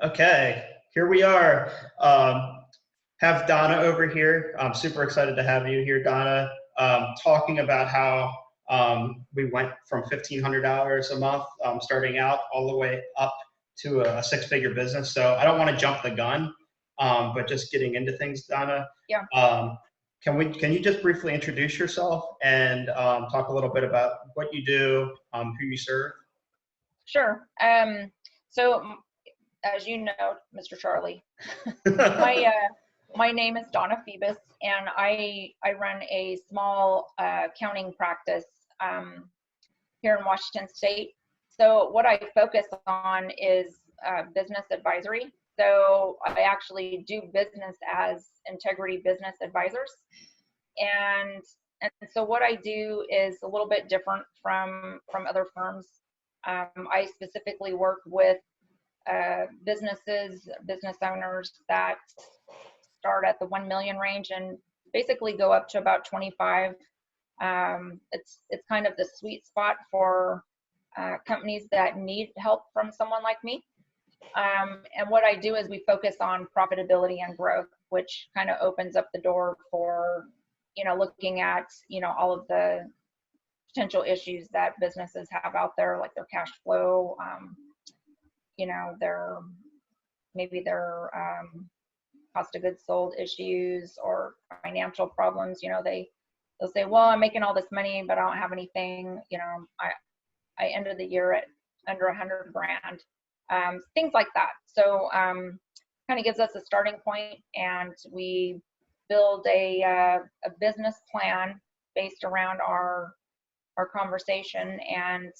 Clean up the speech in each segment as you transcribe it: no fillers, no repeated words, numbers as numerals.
Okay, here we are. Have Donna over here. I'm super excited to have you here, Donna, talking about how we went from $1,500 a month starting out all the way up to a six-figure business. So I don't want to jump the gun, but just getting into things, Donna. Yeah. Can you just briefly introduce yourself and talk a little bit about what you do, who you serve? Sure. So as you know, Mr. Charlie, my name is Donna Phoebus, and I run a small accounting practice here in Washington State. So what I focus on is business advisory. So I actually do business as Integrity Business Advisors, and so what I do is a little bit different from other firms. I specifically work with business owners that start at the 1 million range and basically go up to about 25. It's kind of the sweet spot for companies that need help from someone like me. And what I do is we focus on profitability and growth, which kind of opens up the door for, looking at, all of the potential issues that businesses have out there, like their cash flow, their cost of goods sold issues or financial problems. They'll say, well, I'm making all this money, but I don't have anything. I ended the year at under 100 grand, things like that. So kind of gives us a starting point, and we build a business plan based around our conversation, and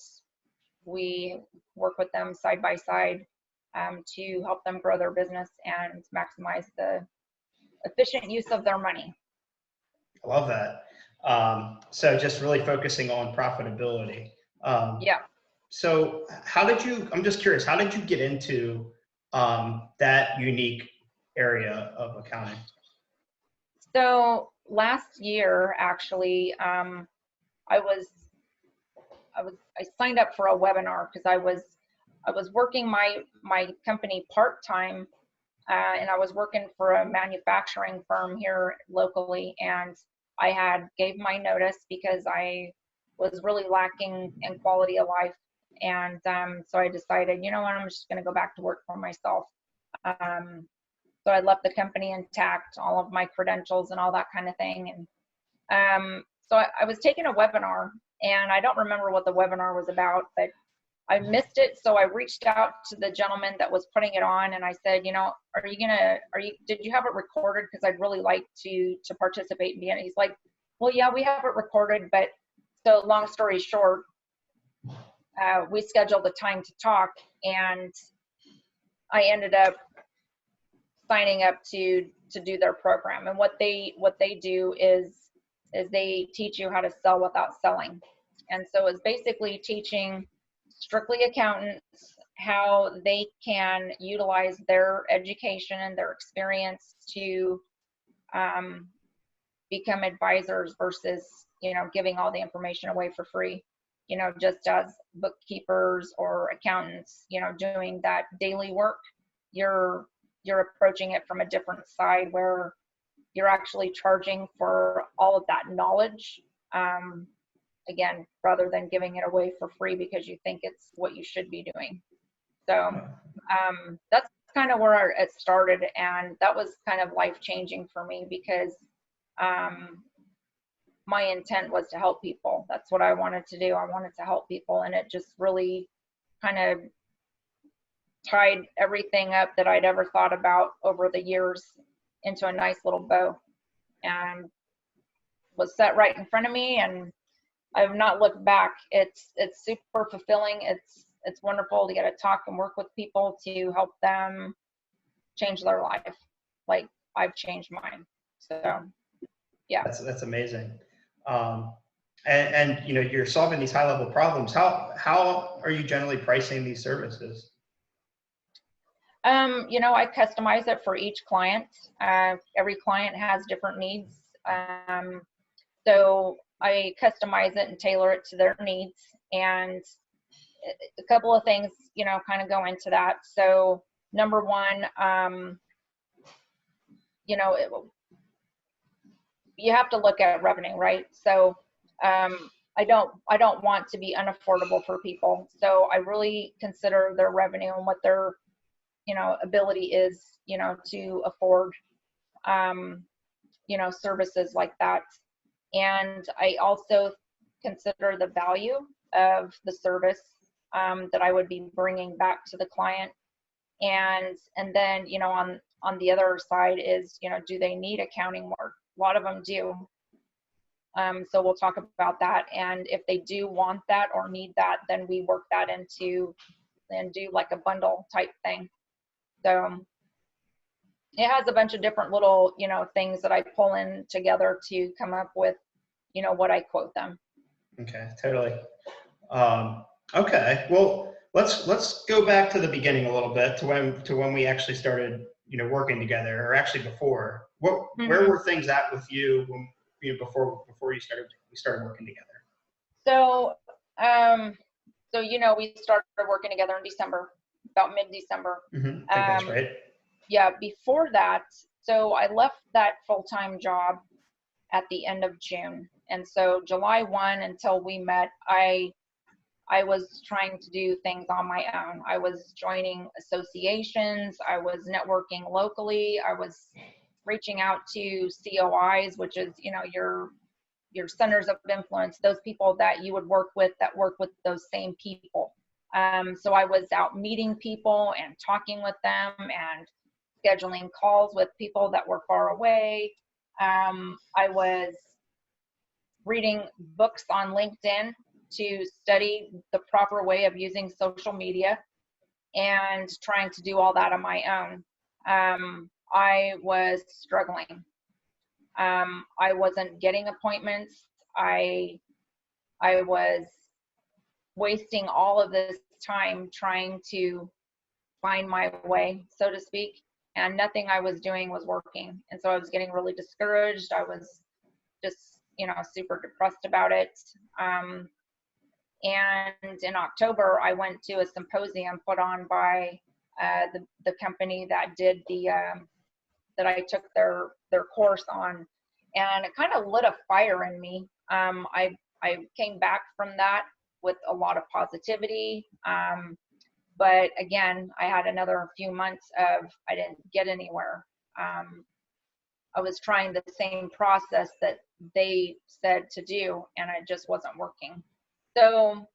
we work with them side by side to help them grow their business and maximize the efficient use of their money. I love that. So just really focusing on profitability. Yeah. So I'm just curious, how did you get into that unique area of accounting? So last year, actually, I signed up for a webinar because I was working my company part-time, and I was working for a manufacturing firm here locally, and I gave my notice because I was really lacking in quality of life. And so I decided, you know what, I'm just going to go back to work for myself. So I left the company intact, all of my credentials and all that kind of thing. And so I was taking a webinar, and I don't remember what the webinar was about, but I missed it. So I reached out to the gentleman that was putting it on, and I said, did you have it recorded? Because I'd really like to participate in it. He's like, well, yeah, we have it recorded. But so long story short, we scheduled a time to talk, and I ended up signing up to do their program. And what they do is they teach you how to sell without selling. And so it's basically teaching strictly accountants how they can utilize their education and their experience to become advisors versus, giving all the information away for free, just as bookkeepers or accountants, doing that daily work. You're approaching it from a different side where you're actually charging for all of that knowledge, again, rather than giving it away for free because you think it's what you should be doing. So that's kind of where it started, and that was kind of life-changing for me because my intent was to help people. That's what I wanted to do. I wanted to help people, and it just really kind of tied everything up that I'd ever thought about over the years into a nice little bow, and was set right in front of me, and I have not looked back. It's super fulfilling. It's wonderful to get to talk and work with people to help them change their life like I've changed mine. So yeah. That's amazing. And you're solving these high level problems. How are you generally pricing these services? I customize it for each client. Every client has different needs. So I customize it and tailor it to their needs. And a couple of things, kind of go into that. So number one, you know, you have to look at revenue, right? So I don't want to be unaffordable for people. So I really consider their revenue and what their, you know, ability is, you know, to afford, you know, services like that. And I also consider the value of the service that I would be bringing back to the client. And then, you know, on the other side is, you know, do they need accounting work? A lot of them do. So we'll talk about that. And if they do want that or need that, then we work that into and do like a bundle type thing. So it has a bunch of different little, you know, things that I pull in together to come up with, you know, what I quote them. Okay, totally. Okay, well, let's go back to the beginning a little bit to when we actually started, you know, working together, or actually before. Where were things at with you when, you know, before we started working together? So so you know, we started working together in December, about mid-December. I think that's right. Yeah, before that, so I left that full-time job at the end of June. And so July 1 until we met, I was trying to do things on my own. I was joining associations, I was networking locally, I was reaching out to COIs, which is, you know, your centers of influence, those people that you would work with that work with those same people. So I was out meeting people and talking with them and scheduling calls with people that were far away. I was reading books on LinkedIn to study the proper way of using social media and trying to do all that on my own. I was struggling. I wasn't getting appointments. I was wasting all of this time trying to find my way, so to speak, and nothing I was doing was working. And so I was getting really discouraged. I was just, you know, super depressed about it. And in October, I went to a symposium put on by the company that did the that I took their course on, and it kind of lit a fire in me. I came back from that with a lot of positivity, but again, I had another few months of I didn't get anywhere. I was trying the same process that they said to do, and it just wasn't working. So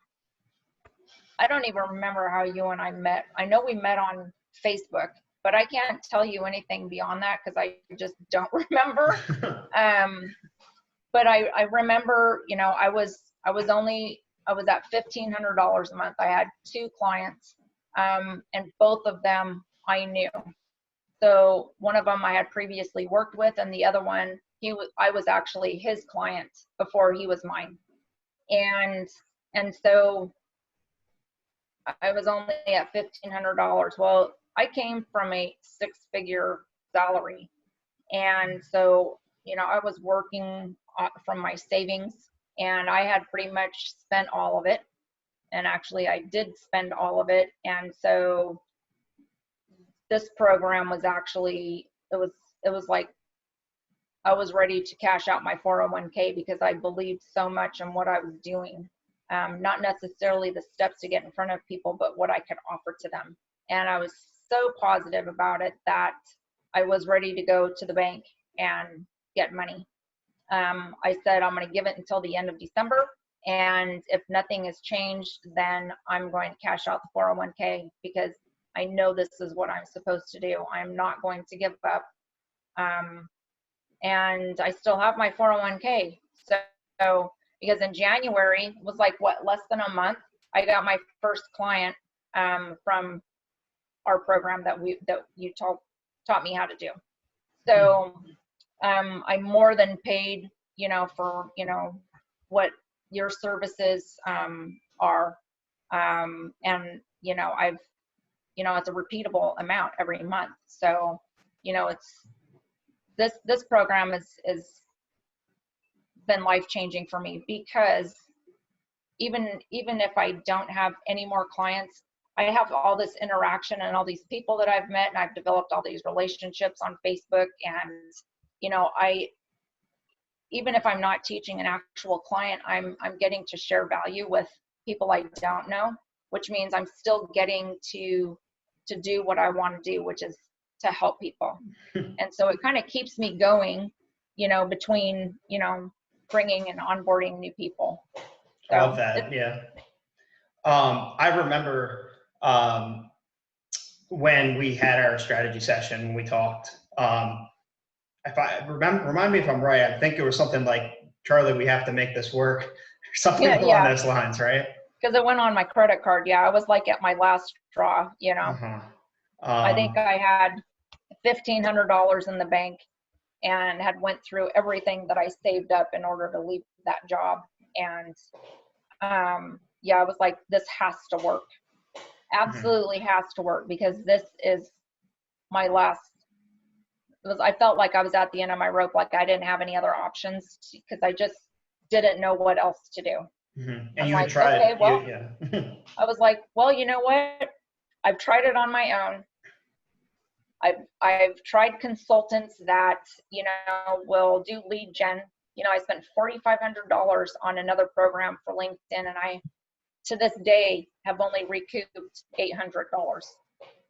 I don't even remember how you and I met. I know we met on Facebook, but I can't tell you anything beyond that because I just don't remember. But I remember, you know, I was at $1,500 a month. I had 2 clients, and both of them I knew. So one of them I had previously worked with, and the other one I was actually his client before he was mine. And so I was only at $1,500. Well, I came from a 6-figure salary. And so, you know, I was working from my savings, and I had pretty much spent all of it. And actually I did spend all of it. And so this program was actually, it was like I was ready to cash out my 401k because I believed so much in what I was doing. Not necessarily the steps to get in front of people, but what I could offer to them. And I was so positive about it that I was ready to go to the bank and get money. I said, I'm going to give it until the end of December. And if nothing has changed, then I'm going to cash out the 401k because I know this is what I'm supposed to do. I'm not going to give up. And I still have my 401k. So because in January, it was like, what, less than a month, I got my first client from our program that you taught me how to do. So I more than paid, you know, for, you know, what your services are. And, you know, it's a repeatable amount every month. So, you know, it's, this program is been life-changing for me because even if I don't have any more clients, I have all this interaction and all these people that I've met, and I've developed all these relationships on Facebook. And, you know, even if I'm not teaching an actual client, I'm getting to share value with people I don't know, which means I'm still getting to do what I want to do, which is to help people. And so it kind of keeps me going, you know, between, you know, bringing and onboarding new people. So, I love that. Yeah. I remember when we had our strategy session, when we talked, if I remember, remind me if I'm right, I think it was something like, Charlie, we have to make this work, or something along yeah, those lines, right? because it went on my credit card. Yeah, I was like at my last straw, you know. Uh-huh. I think I had $1,500 in the bank and had went through everything that I saved up in order to leave that job. And yeah, I was like, this has to work. Absolutely has to work, because this is my last. I felt like I was at the end of my rope, like I didn't have any other options, because I just didn't know what else to do. And I'm you had like, tried, okay, well, yeah. I was like, well, you know what? I've tried it on my own. I've tried consultants that, you know, will do lead gen. You know, I spent $4,500 on another program for LinkedIn, and I, to this day, have only recouped $800.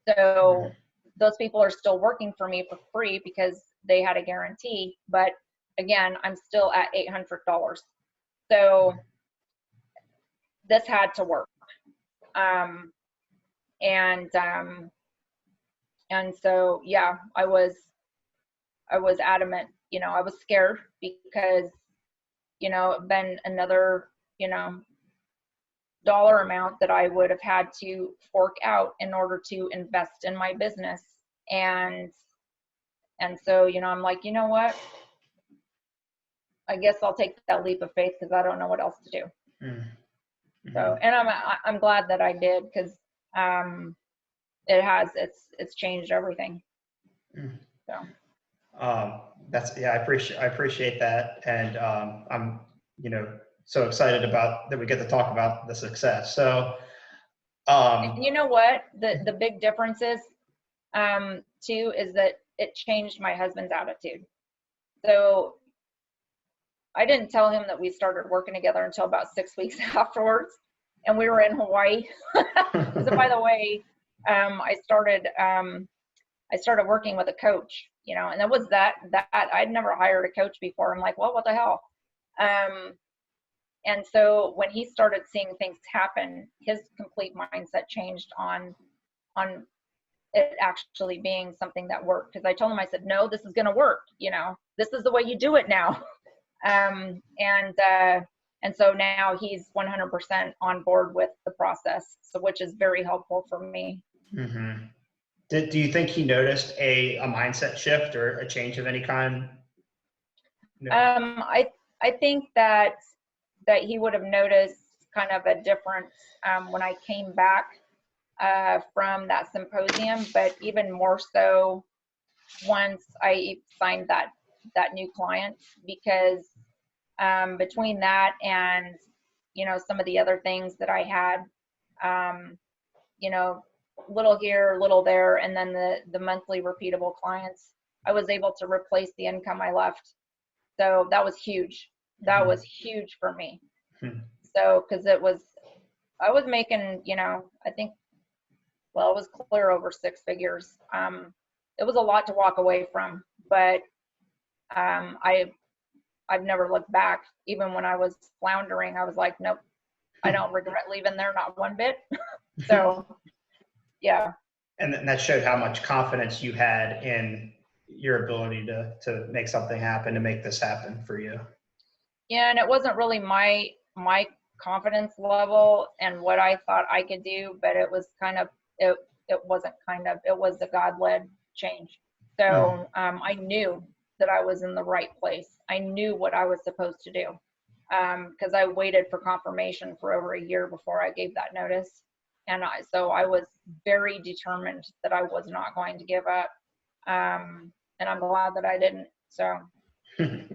So those people are still working for me for free because they had a guarantee. But again, I'm still at $800. So this had to work. And so, yeah, I was adamant. You know, I was scared because, you know, been another, you know, dollar amount that I would have had to fork out in order to invest in my business. And so, you know, I'm like, you know what? I guess I'll take that leap of faith, because I don't know what else to do. Mm-hmm. So, and I'm glad that I did, because it's changed everything. So. I appreciate that. And I'm, you know, so excited about that we get to talk about the success. So, and you know what, the big difference is, too, is that it changed my husband's attitude. So I didn't tell him that we started working together until about 6 weeks afterwards, and we were in Hawaii. So, by the way, I started working with a coach, you know, and it was that I'd never hired a coach before. I'm like, well, what the hell? And so when he started seeing things happen, his complete mindset changed on it actually being something that worked. Because I told him, I said, no, this is going to work. You know, this is the way you do it now. And so now he's 100% on board with the process, so which is very helpful for me. Mm-hmm. Do you think he noticed a mindset shift or a change of any kind? No. I think that he would have noticed kind of a difference when I came back from that symposium, but even more so once I signed that new client, because between that and, you know, some of the other things that I had, you know, little here, little there, and then the monthly repeatable clients, I was able to replace the income I left. So that was huge. That was huge for me. So, because I was making, you know, I think, well, it was clear over 6 figures. It was a lot to walk away from, but I've never looked back. Even when I was floundering, I was like, nope, I don't regret leaving there, not one bit. So, yeah. And that showed how much confidence you had in your ability to make something happen, to make this happen for you. Yeah, and it wasn't really my confidence level and what I thought I could do, but it was kind of, it wasn't kind of, it was a God-led change. So I knew that I was in the right place. I knew what I was supposed to do, because I waited for confirmation for over a year before I gave that notice. And so I was very determined that I was not going to give up. And I'm glad that I didn't. So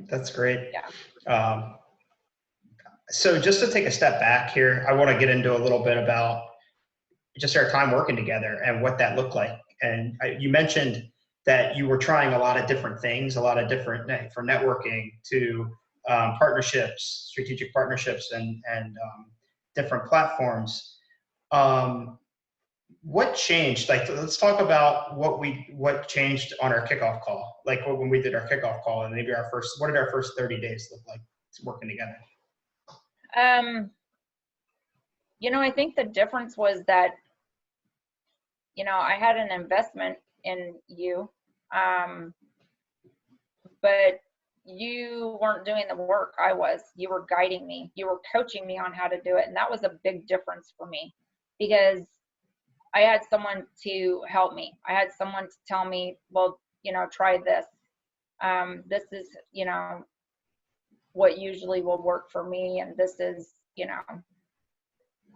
that's great. Yeah. So just to take a step back here, I want to get into a little bit about just our time working together and what that looked like. And you mentioned that you were trying a lot of different things, a lot of different, from networking to partnerships, strategic partnerships, and different platforms. What changed? Like, let's talk about what changed on our kickoff call. Like when we did our kickoff call, and maybe what did our first 30 days look like working together? I think the difference was that, I had an investment in you, but you weren't doing the work. I was. You were guiding me. You were coaching me on how to do it. And that was a big difference for me, because I had someone to help me. I had someone to tell me, well, try this. This is, what usually will work for me. And this is,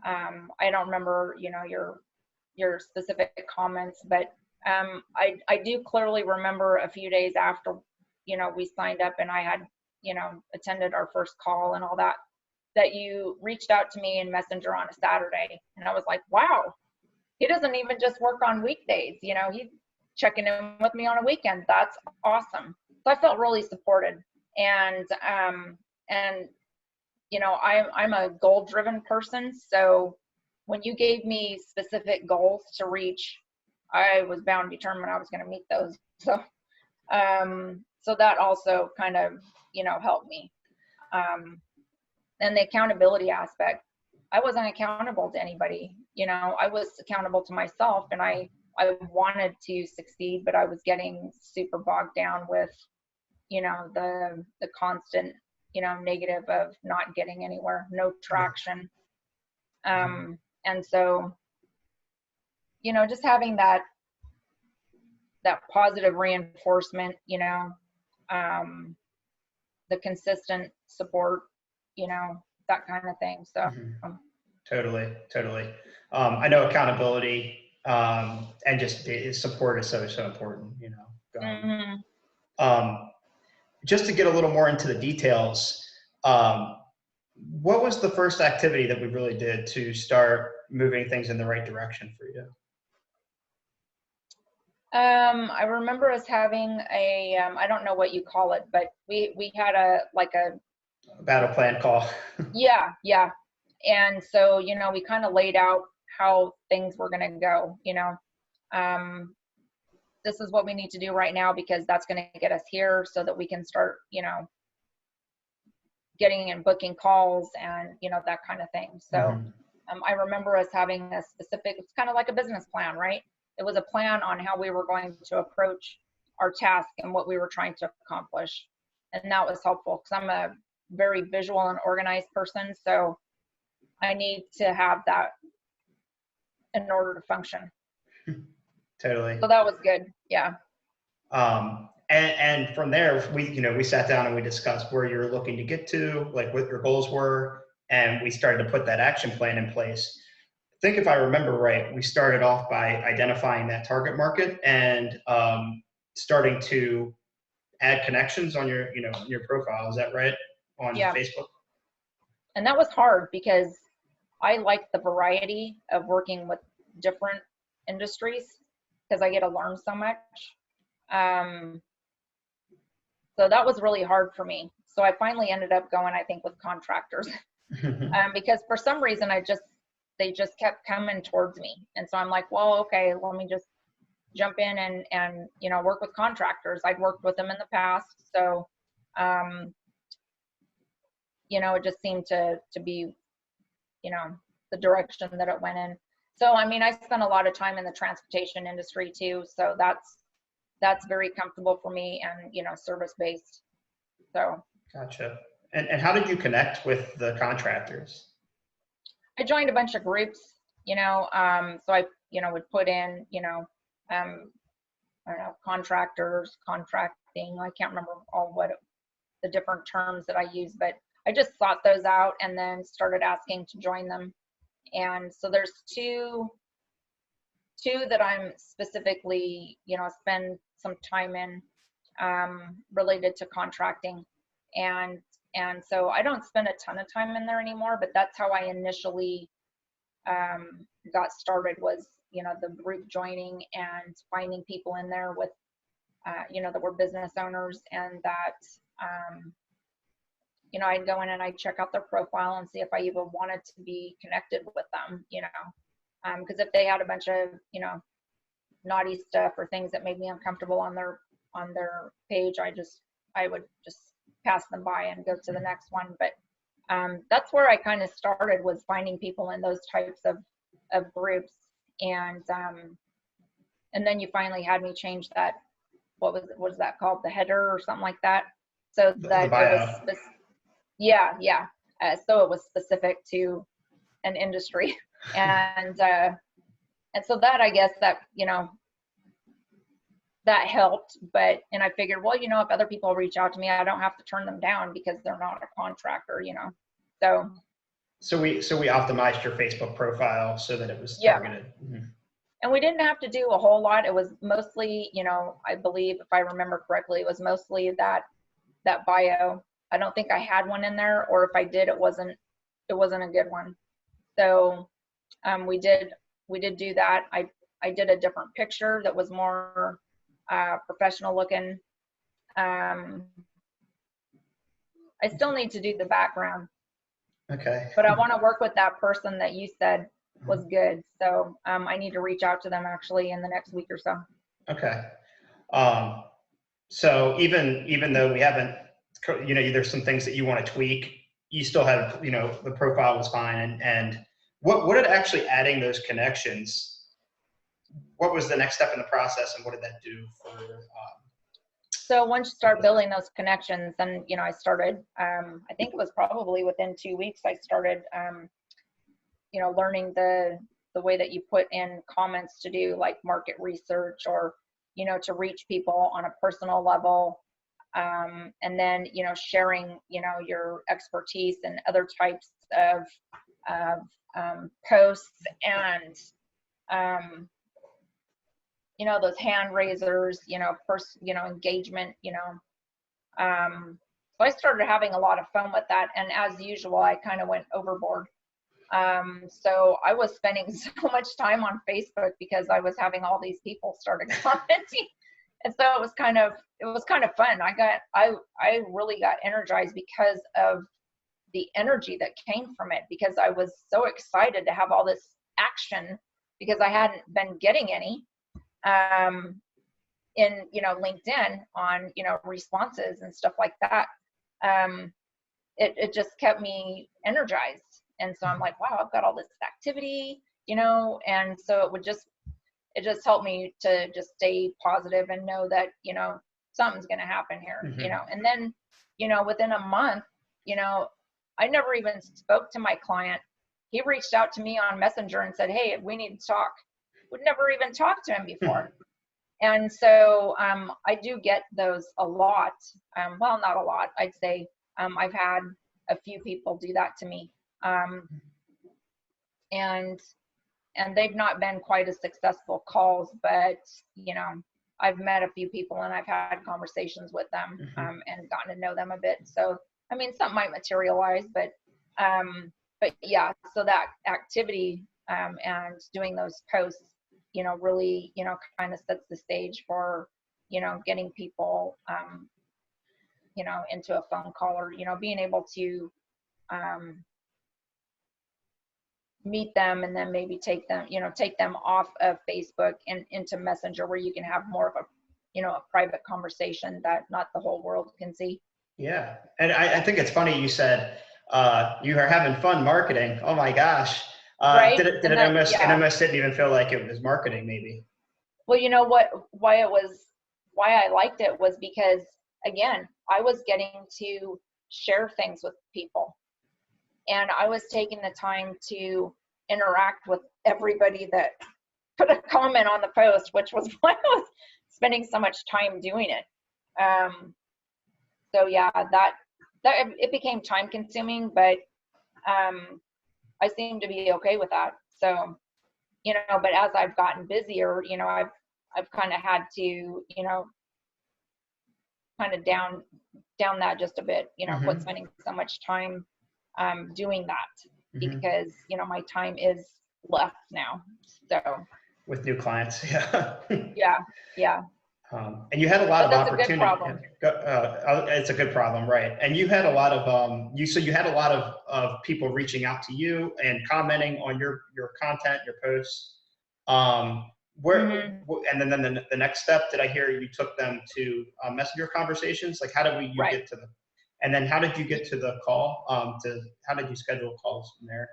I don't remember, your specific comments, but I do clearly remember a few days after, we signed up and I had, attended our first call and all that, that you reached out to me in Messenger on a Saturday. And I was like, wow, he doesn't even just work on weekdays. He's checking in with me on a weekend. That's awesome. So I felt really supported. And I'm a goal-driven person. So when you gave me specific goals to reach, I was bound and determined I was going to meet those. So, so that also kind of, helped me. And the accountability aspect, I wasn't accountable to anybody. I was accountable to myself, and I wanted to succeed, but I was getting super bogged down with, the constant, negative of not getting anywhere, no traction. And so, just having that positive reinforcement, the consistent support, that kind of thing. So Totally. I know accountability and just support is so important. Just to get a little more into the details, what was the first activity that we really did to start moving things in the right direction for you? I remember us having a, I don't know what you call it, but we had a battle plan call. Yeah. And so, we kind of laid out how things were going to go, this is what we need to do right now, because that's going to get us here so that we can start, getting and booking calls and, that kind of thing. So I remember us having a specific, it's kind of like a business plan, right? It was a plan on how we were going to approach our task and what we were trying to accomplish. And that was helpful because I'm a very visual and organized person. So I need to have that in order to function. Totally. So that was good. Yeah. And from there, we sat down and we discussed where you're looking to get to, like what your goals were, and we started to put that action plan in place. I think if I remember right, we started off by identifying that target market and starting to add connections on your profile. Is that right? On Facebook? And that was hard because I like the variety of working with different industries because I get to learn so much. So that was really hard for me. So I finally ended up going, I think, with contractors because for some reason they just kept coming towards me. And so I'm like, well, okay, let me just jump in and work with contractors. I'd worked with them in the past. So, it just seemed to be, the direction that it went in. So, I mean, I spent a lot of time in the transportation industry too. So that's very comfortable for me and, service-based. So. Gotcha. And how did you connect with the contractors? I joined a bunch of groups, so I, would put in, I don't know, contractors, contracting. I can't remember all the different terms that I use, but I just sought those out and then started asking to join them. And so there's two that I'm specifically, spend some time in related to contracting. And so I don't spend a ton of time in there anymore, but that's how I initially got started was, the group joining and finding people in there with, that were business owners, and that, I'd go in and I'd check out their profile and see if I even wanted to be connected with them, because if they had a bunch of, naughty stuff or things that made me uncomfortable on their page, I would just pass them by and go to the next one. But that's where I kind of started, was finding people in those types of groups. And then you finally had me change that. What was that called? The header or something like that. So that it was, yeah. So it was specific to an industry. And so that, I guess that, that helped. And I figured, well, if other people reach out to me, I don't have to turn them down because they're not a contractor, So we optimized your Facebook profile so that it was targeted. Mm-hmm. And we didn't have to do a whole lot. It was mostly, I believe, if I remember correctly, it was mostly that bio. I don't think I had one in there, or if I did, it wasn't a good one. So we did do that. I did a different picture that was more professional looking. I still need to do the background. Okay. But I want to work with that person that you said was good. So I need to reach out to them actually in the next week or so. Okay. So even though we haven't, there's some things that you want to tweak, you still have, the profile was fine. And what did actually adding those connections, what was the next step in the process, and what did that do for? So once you start building those connections, then, I started, I think it was probably within 2 weeks, I started, learning the way that you put in comments to do like market research, or, to reach people on a personal level. And then, sharing, your expertise and other types of posts, and, those hand raisers, engagement, so I started having a lot of fun with that. And as usual, I kind of went overboard. So I was spending so much time on Facebook because I was having all these people started commenting. And so it was kind of fun. I really got energized because of the energy that came from it, because I was so excited to have all this action, because I hadn't been getting any in LinkedIn on responses and stuff like that. It just kept me energized, and so I'm like, wow, I've got all this activity, and so it just helped me to just stay positive and know that something's going to happen here. Mm-hmm. And then within a month, I never even spoke to my client. He reached out to me on Messenger and said, hey, we need to talk. Would never even talked to him before. And so I do get those a lot. Well, not a lot, I'd say. I've had a few people do that to me. And they've not been quite as successful calls, but I've met a few people and I've had conversations with them, and gotten to know them a bit. So I mean, something might materialize, but yeah, so that activity and doing those posts, really, kind of sets the stage for, getting people, into a phone call, or, being able to meet them, and then maybe take them off of Facebook and into Messenger, where you can have more of a private conversation that not the whole world can see. Yeah. And I think it's funny you said you are having fun marketing. Oh my gosh. Right? It almost didn't even feel like it was marketing, maybe. Well, why I liked it was because, again, I was getting to share things with people, and I was taking the time to interact with everybody that put a comment on the post, which was why I was spending so much time doing it. So yeah, that it became time consuming, but I seem to be okay with that. So, but as I've gotten busier, I've kind of had to, kind of down that just a bit, quit spending so much time doing that, because my time is left now. So with new clients. Yeah. yeah. And you had a lot But of that's a good opportunity. problem. It's a good problem, right? And you had a lot of you had a lot of people reaching out to you and commenting on your content, your posts. And then the next step, did I hear you took them to messenger conversations? Like, how did you Right. get to the? And then how did you get to the call? How did you schedule calls from there?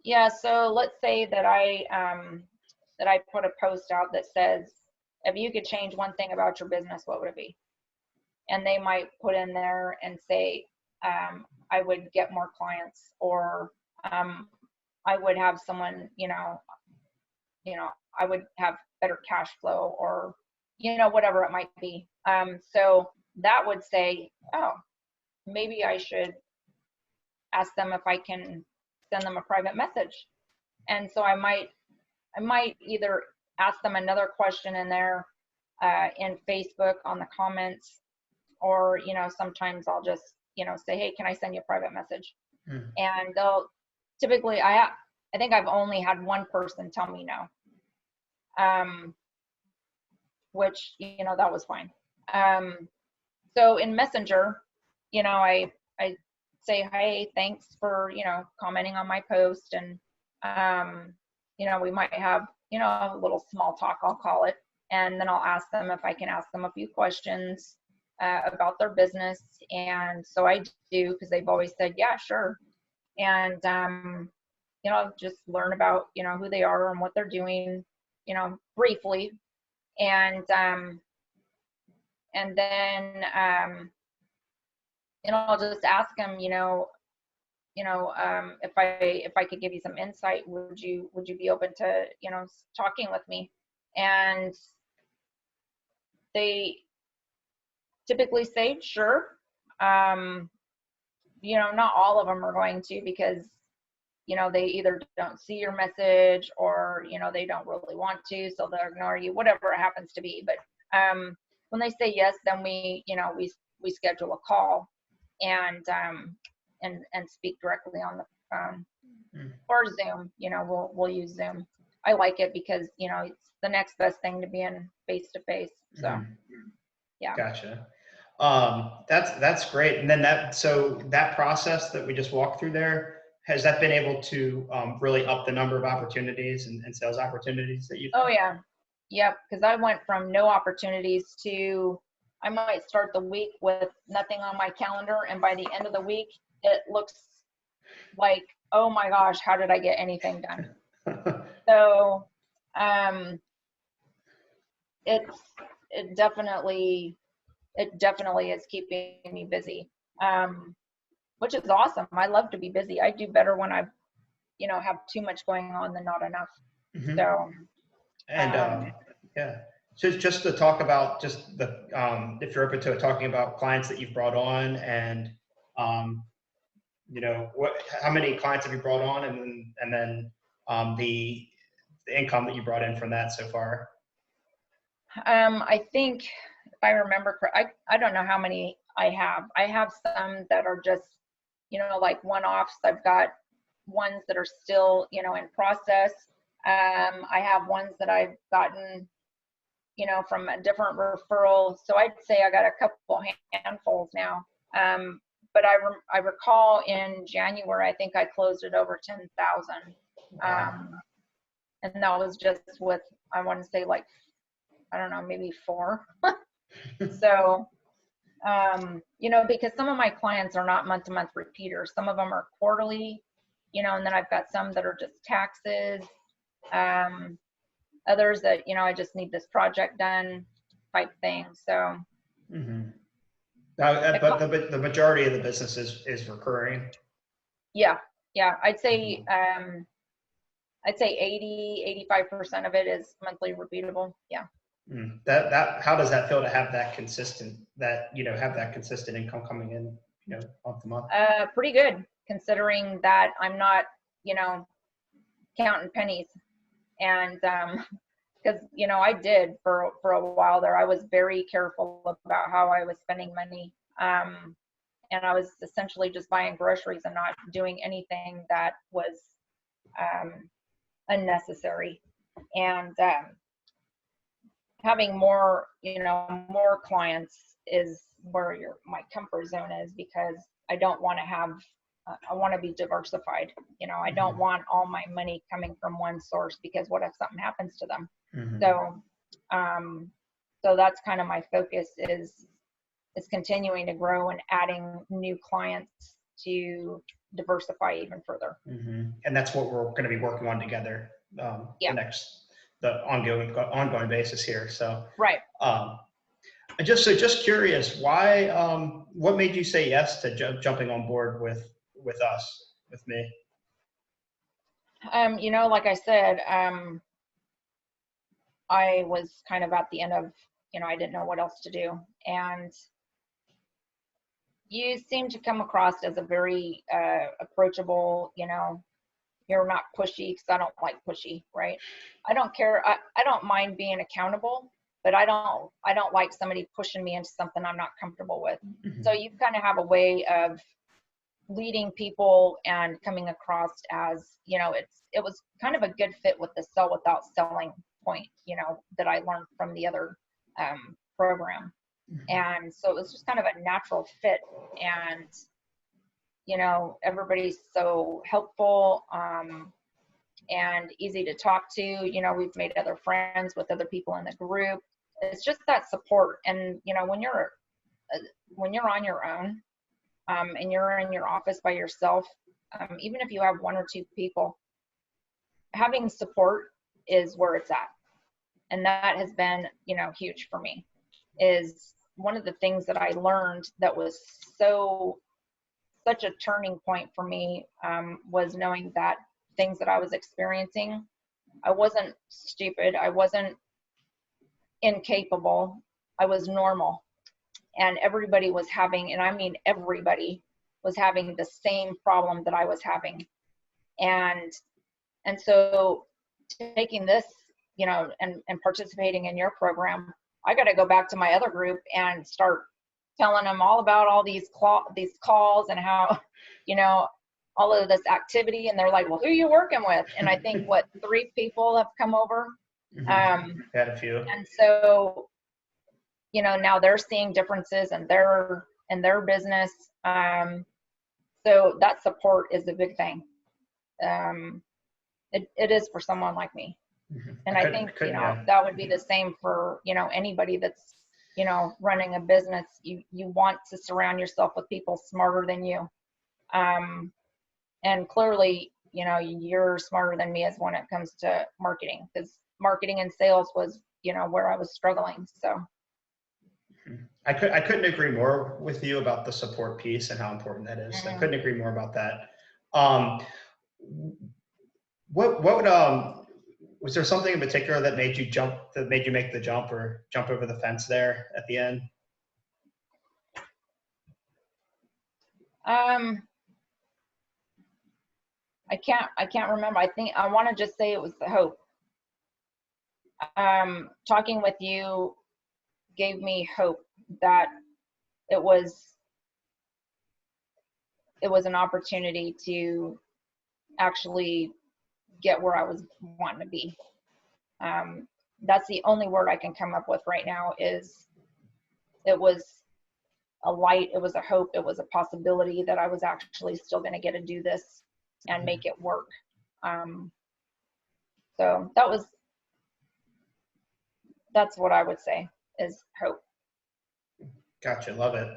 Yeah. So let's say that I put a post out that says, if you could change one thing about your business, what would it be? And they might put in there and say, I would get more clients, or I would have someone, I would have better cash flow, or, whatever it might be. So that would say, oh, maybe I should ask them if I can send them a private message. And so I might either ask them another question in there, in Facebook on the comments, or, sometimes I'll just, say, hey, can I send you a private message? And they'll typically, I think I've only had one person tell me no, which, that was fine. So in Messenger, I say, hey, thanks for, commenting on my post. And, we might have, a little small talk, I'll call it. And then I'll ask them if I can ask them a few questions about their business. And so I do, because they've always said, yeah, sure. And, just learn about, who they are and what they're doing, briefly. And then, I'll just ask them, if I could give you some insight, would you be open to, talking with me? And they typically say, sure. Not all of them are going to, because, they either don't see your message, or, they don't really want to, so they'll ignore you, whatever it happens to be. But when they say yes, then we schedule a call and speak directly on the phone or Zoom. We'll use Zoom. I like it because, it's the next best thing to being face to face. So, yeah. Gotcha. That's great. And then that process that we just walked through there, has that been able to really up the number of opportunities and sales opportunities that you've? Oh yeah. Yep. Because I went from no opportunities to, I might start the week with nothing on my calendar, and by the end of the week, it looks like, oh my gosh, how did I get anything done? So, it definitely is keeping me busy, which is awesome. I love to be busy. I do better when I, have too much going on than not enough. So, and yeah. So just to talk about just the, if you're open to it, talking about clients that you've brought on, and how many clients have you brought on, and then the income that you brought in from that so far? I think, if I remember correct, I don't know how many I have. I have some that are just, like one-offs. I've got ones that are still, in process. I have ones that I've gotten, from a different referral. So I'd say I got a couple handfuls now. But I recall in January, I think I closed it over 10,000. And that was just with, I want to say, like, I don't know, maybe 4. So, because some of my clients are not month-to-month repeaters. Some of them are quarterly, and then I've got some that are just taxes. Others that, I just need this project done type thing. So. But the majority of the business is recurring. Yeah. I'd say 80-85% of it is monthly repeatable. Yeah. That how does that feel to have that consistent income coming in, month to month? Pretty good, considering that I'm not, counting pennies. And because, I did for a while there, I was very careful about how I was spending money. And I was essentially just buying groceries and not doing anything that was unnecessary. And having more, more clients is where my comfort zone is, because I don't want to have, I want to be diversified. I don't want all my money coming from one source, because what if something happens to them? So, so that's kind of my focus, is continuing to grow and adding new clients to diversify even further. And that's what we're going to be working on together, Yeah. the ongoing basis here. So, right. Just curious, why, what made you say yes to jumping on board with us, with me? Like I said, I was kind of at the end of, I didn't know what else to do. And you seem to come across as a very approachable, you're not pushy, because I don't like pushy, right? I don't care. I don't mind being accountable, but I don't like somebody pushing me into something I'm not comfortable with. So you kind of have a way of leading people and coming across as, it was kind of a good fit with the sell without selling point, that I learned from the other program. And so it was just kind of a natural fit. And, everybody's so helpful and easy to talk to. We've made other friends with other people in the group. It's just that support. And, when you're on your own, and you're in your office by yourself, even if you have one or two people, having support is where it's at. And that has been, huge for me. Is one of the things that I learned that was such a turning point for me, was knowing that things that I was experiencing, I wasn't stupid, I wasn't incapable, I was normal. And everybody was having, and I mean everybody was having the same problem that I was having. And so taking this, and participating in your program, I got to go back to my other group and start telling them all about all these calls and how, all of this activity. And they're like, well, who are you working with? And I think 3 people have come over. Had a few. And so, now they're seeing differences in their business. So that support is a big thing. It is for someone like me. And I think, that would be the same for, anybody that's, running a business. You want to surround yourself with people smarter than you. And clearly, you're smarter than me as when it comes to marketing, because marketing and sales was, where I was struggling. So. I couldn't agree more with you about the support piece and how important that is. I couldn't agree more about that. What was there something in particular that made you make the jump or jump over the fence there at the end? I can't remember. I think I want to just say it was the hope. Talking with you gave me hope that it was an opportunity to actually get where I was wanting to be. That's the only word I can come up with right now. Is it was a light, it was a hope, it was a possibility that I was actually still going to get to do this and make it work. So that's what I would say is hope. Gotcha. Love it.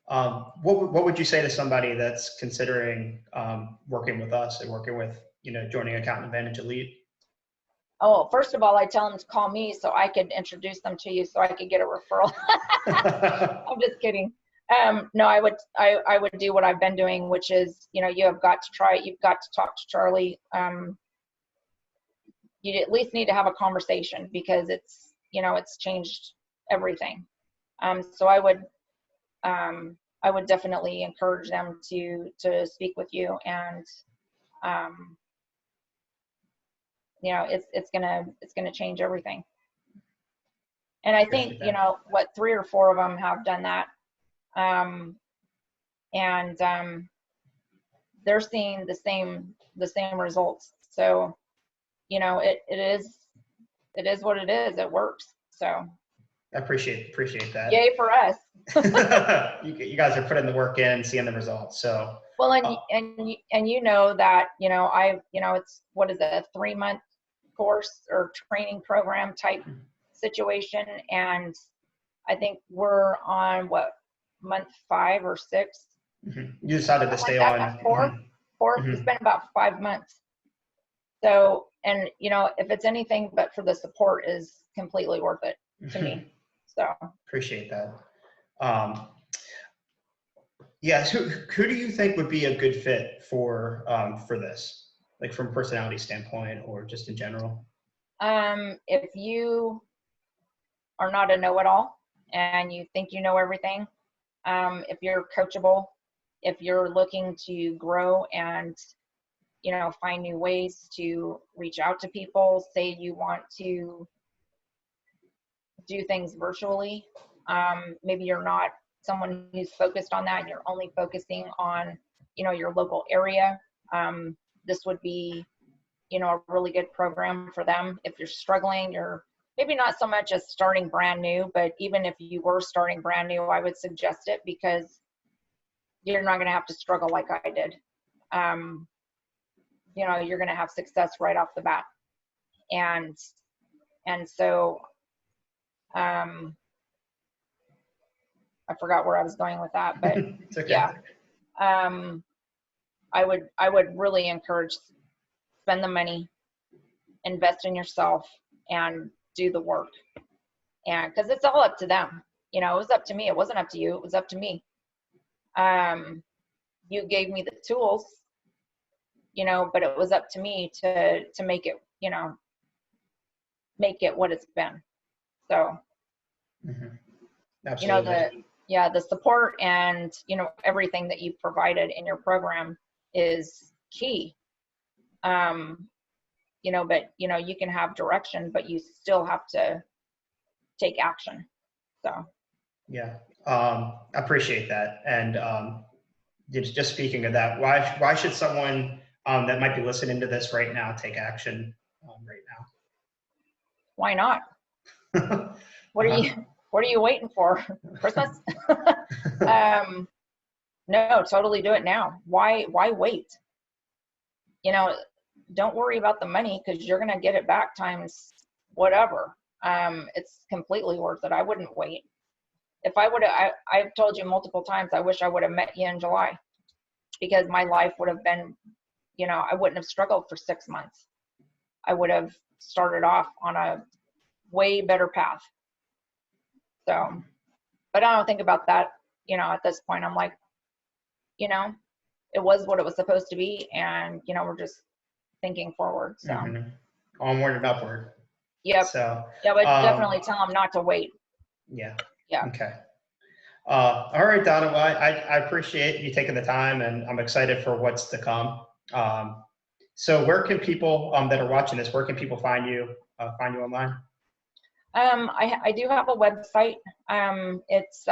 What would you say to somebody that's considering working with us and working with, joining Accountant Advantage Elite? Oh, first of all, I tell them to call me so I could introduce them to you, so I could get a referral. I'm just kidding. No, I would do what I've been doing, which is, you've got to talk to Charlie. You at least need to have a conversation, because it's, it's changed everything. So I would definitely encourage them to speak with you, and it's gonna change everything. And I think 3 or 4 of them have done that, and they're seeing the same results. So you know, it is what it is. It works. So I appreciate that. yay for us. You guys are putting the work in, seeing the results. So Well, and you know that, you know, it's, what is it, a 3-month course or training program type situation. And I think we're on what, month 5 or 6. You decided to stay on. Four. It's been about 5 months. So, and you know, if it's anything but for the support, is completely worth it to me. So appreciate that. Yes. Who do you think would be a good fit for this, like from personality standpoint or just in general? If you are not a know-it-all and you think you know everything, if you're coachable, if you're looking to grow and, you know, find new ways to reach out to people, say you want to do things virtually, maybe you're not someone who's focused on that, you're only focusing on, you know, your local area, this would be, you know, a really good program for them. If you're struggling, you're maybe not so much as starting brand new, but even if you were starting brand new, I would suggest it, because you're not going to have to struggle like I did. You know, you're going to have success right off the bat. And so, I forgot where I was going with that, but It's okay. yeah, I would really encourage, spend the money, invest in yourself, and do the work. And because it's all up to them. You know, it was up to me. It wasn't up to you. It was up to me. You gave me the tools, you know, but it was up to me to make it, you know, make it what it's been. So, Absolutely. you know, the support and, you know, everything that you provided in your program is key. You know, but, you know, you can have direction, but you still have to take action. So. Yeah, I appreciate that. And just speaking of that, why should someone that might be listening to this right now take action right Why not? now? What are you waiting for? Christmas? No, totally do it now. Why wait? You know, don't worry about the money, because you're going to get it back times whatever. It's completely worth it. I wouldn't wait. If I would have, I've told you multiple times, I wish I would have met you in July, because my life would have been, you know, I wouldn't have struggled for 6 months. I would have started off on a way better path. So, but I don't think about that, you know, at this point. I'm like, you know, it was what it was supposed to be. And, you know, we're just thinking forward. So Onward and upward. Yep. So yeah, but definitely tell them not to wait. Yeah. Yeah. Okay. All right, Donna. Well, I appreciate you taking the time, and I'm excited for what's to come. So where can people that are watching this, where can people find you online? I do have a website. It's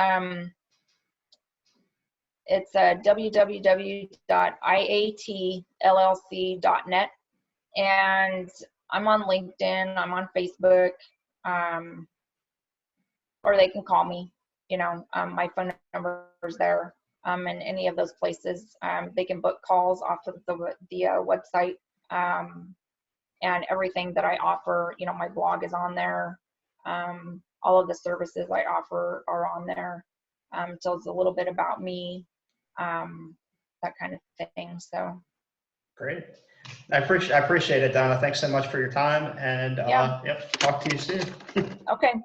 www.iatllc.net, and I'm on LinkedIn, I'm on Facebook, or they can call me, you know, my phone number is there, in any of those places. They can book calls off of the website, and everything that I offer, you know, my blog is on there. All of the services I offer are on there. Tells a little bit about me, that kind of thing. So great. I appreciate it, Donna. Thanks so much for your time, and yeah. Yep, talk to you soon. Okay.